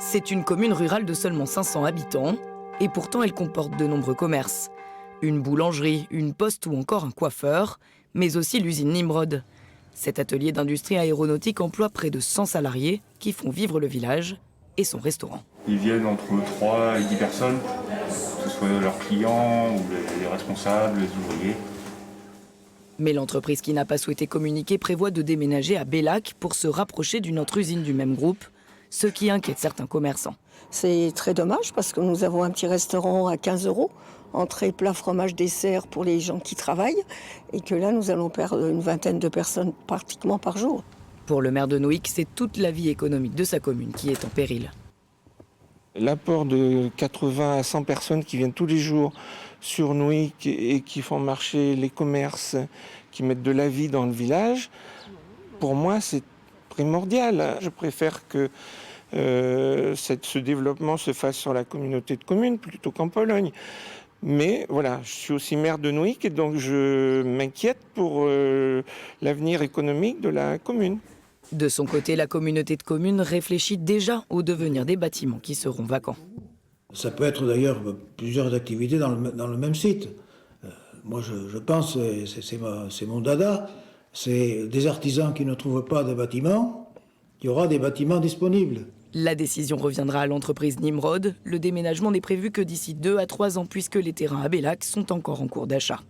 C'est une commune rurale de seulement 500 habitants, et pourtant elle comporte de nombreux commerces. Une boulangerie, une poste ou encore un coiffeur, mais aussi l'usine Nimrod. Cet atelier d'industrie aéronautique emploie près de 100 salariés qui font vivre le village et son restaurant. Ils viennent entre 3 et 10 personnes, que ce soit leurs clients ou les responsables, les ouvriers. Mais l'entreprise qui n'a pas souhaité communiquer prévoit de déménager à Bellac pour se rapprocher d'une autre usine du même groupe, ce qui inquiète certains commerçants. C'est très dommage parce que nous avons un petit restaurant à 15 €, entrée, plat, fromage, dessert pour les gens qui travaillent, et que là nous allons perdre une vingtaine de personnes pratiquement par jour. Pour le maire de Nohic, c'est toute la vie économique de sa commune qui est en péril. L'apport de 80 à 100 personnes qui viennent tous les jours sur Nohic et qui font marcher les commerces, qui mettent de la vie dans le village, pour moi c'est primordial. Je préfère que ce développement se fasse sur la communauté de communes plutôt qu'en Pologne. Mais voilà, je suis aussi maire de Nohic et donc je m'inquiète pour l'avenir économique de la commune. De son côté, la communauté de communes réfléchit déjà au devenir des bâtiments qui seront vacants. Ça peut être d'ailleurs plusieurs activités dans le même site. Moi, je pense, c'est mon dada, c'est des artisans qui ne trouvent pas de bâtiments, il y aura des bâtiments disponibles. La décision reviendra à l'entreprise Nimrod. Le déménagement n'est prévu que d'ici 2 à 3 ans puisque les terrains à Bellac sont encore en cours d'achat.